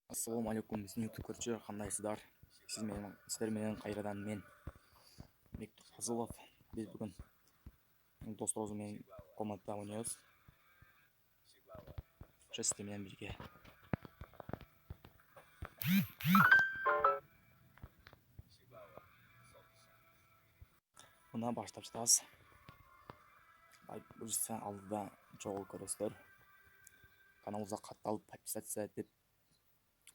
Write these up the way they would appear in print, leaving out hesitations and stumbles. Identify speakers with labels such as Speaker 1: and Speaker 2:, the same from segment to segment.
Speaker 1: Assalamu alaikum, біздің YouTube көрушілер қандайсыздар? Сіздер менен қайрадан мен Бектур Фазылов. Біз бүгін достарымызбен комнатта ойнайбыз. Сіздер менен бірге. Мына баштап жатабыз. Бұйырса алдыда жол көресіздер. Каналымызға катталып, подписаться деп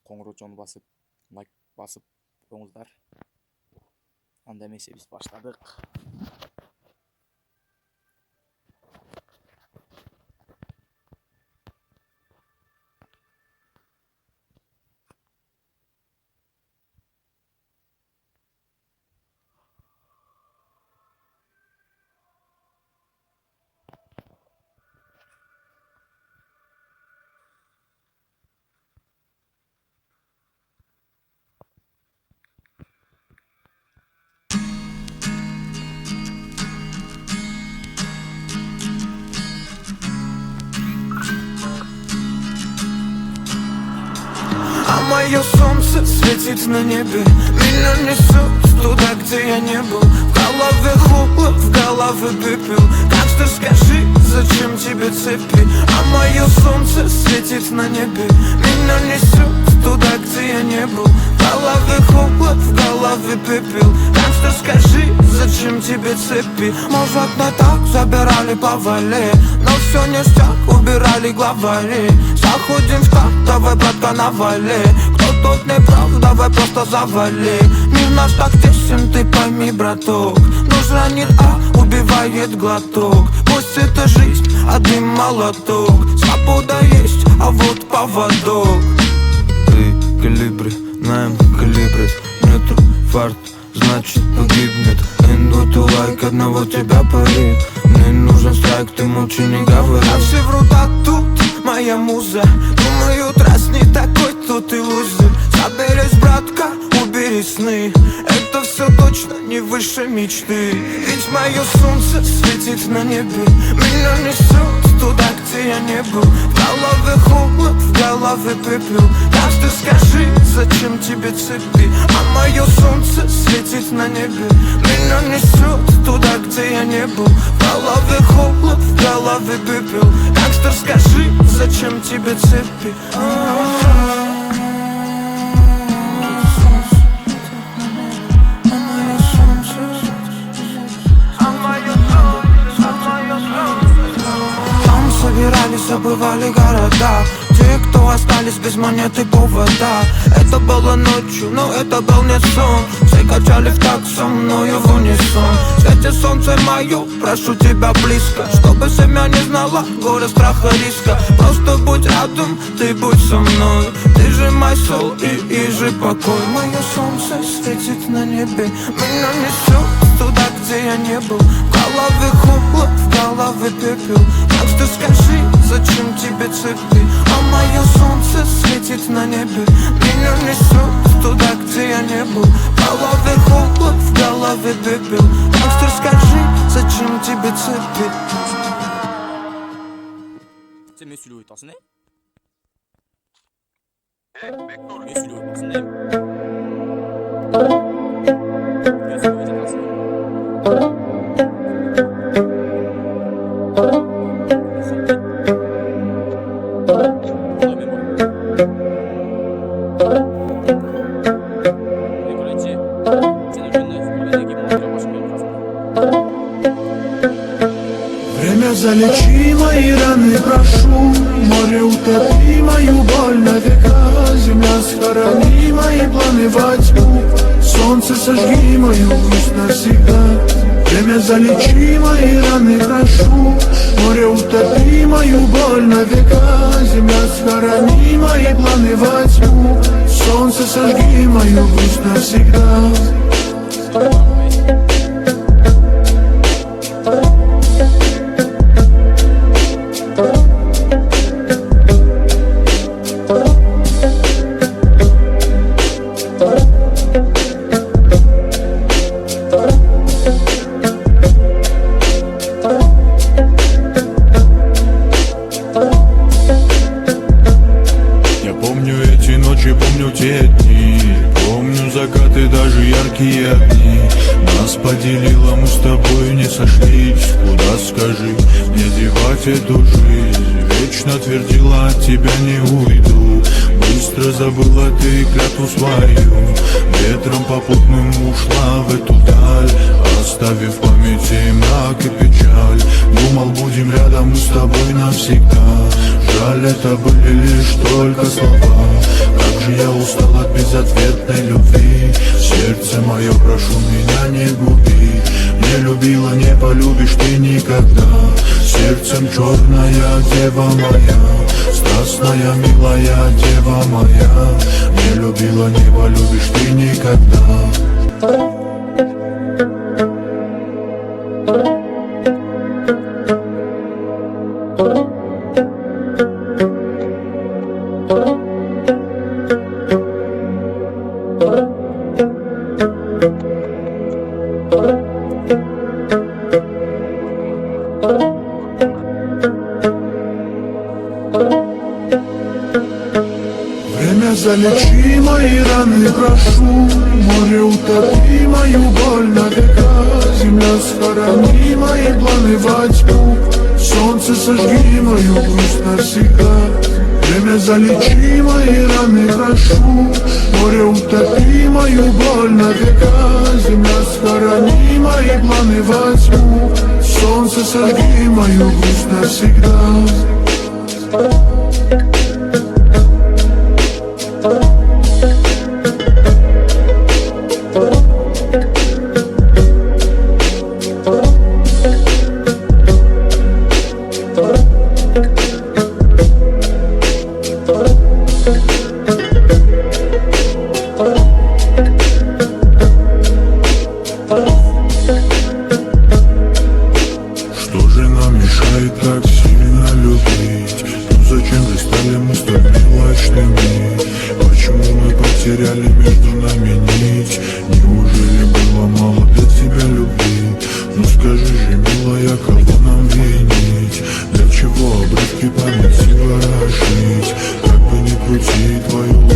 Speaker 1: қоңырау жонын басып, лайк басып қойыңыздар. Анда эмесе биз баштадык.
Speaker 2: Мое солнце светит на небе, меня несет туда, где я не был. В голове хлоп, в голове пепел. Как ты скажи, зачем тебе цепи? А мое солнце светит на небе, меня несет туда, где я не был. В голове хлоп, в голове пепел. Как ты скажи, зачем тебе цепи? Может, не так забирали по вале, но все ништяк, убирали главари. Заходим в так, давай, братка, навали. Кто тут не прав, давай просто завали. Мир наш так тесен, ты пойми, браток. Нож ранит, а убивает глоток. Пусть это жизнь, а дым молоток. Свобода есть, а вот поводок. Ты калибри, наем калибри. Нету фарт, значит погибнет. Нету лайк, одного тебя парит. Мне нужен страйк, ты молчи, не говори. А все врут, а тут моя муза. Думают, раз не такой, то ты лузер. Соберись, братка, убери сны. Это все точно не выше мечты. Ведь мое солнце светит на небе, меня несет туда, где я не был. В голове холод, в голове пепел. Каждый скажи, зачем тебе цепи? А мое солнце светит на небе, меня несет туда, где я не был. В голове холод, в голове пепел. Гангстер, скажи, зачем тебе цепи? Там собирались, забывали города. Те, кто остались без монеты повода. Это было ночью, но это был не сон. Все качали в так со мною в унисон. Свети солнце мое, прошу тебя близко, чтобы семья не знала горя, страха, риска. Просто будь рядом, ты будь со мной. Ты же мой сол и же покой. Мое солнце светит на небе, меня несет туда, где я не был. В голове холод, в голове пепел. Как ты скажи, зачем тебе цепи? А мое солнце светит на небе, меня несет туда, где я не был. В голове холод, в голове пепел. Как ты скажи, зачем тебе цепи?
Speaker 1: Сен мен сүйлөп айтасың, Бектур, мен сүйлөп айтасың, Мен сүйлөп айтасың.
Speaker 3: Время залечи мои раны, прошу. Море утопи мою боль на века. Земля схорони мои планы во тьму. Солнце сожги мою грусть навсегда. Время залечи мои раны, прошу. Море утопи мою боль на века. Земля схорони мои планы во тьму. Солнце сожги мою грусть навсегда. помню те дни, помню закаты, даже яркие огни. Нас поделило, мы с тобой не сошлись. Куда, скажи, мне девать эту жизнь? Вечно твердила, от тебя не уйду. Быстро забыла ты клятву свою. Ветром попутным ушла в эту даль, оставив в памяти мрак и печаль. Думал, будем рядом мы с тобой навсегда. Жаль, это были лишь только слова. Как же я устал от безответной любви. Сердце мое, прошу меня не губи. Не любила, не полюбишь ты никогда. Сердцем черная дева моя, страстная, милая дева моя. Не любила, не полюбишь ты никогда. Время, залечи мои раны, прошу. Море, утопи мою боль на века. Земля, схорони мои планы во тьму. Солнце, сожги мою грусть навсегда. Время, залечи мои раны, прошу. Море, утопи мою боль на века. Земля, схорони мои планы во тьму. Солнце, сожги мою грусть навсегда. Что же нам мешает так сильно любить? Ну зачем же стали мы столь мелочными? Почему мы потеряли между нами нить? Неужели было мало для тебя любви? Ну скажи же, милая, кого нам винить? Для чего обрывки памяти ворошить? Как бы ни крути твою ложь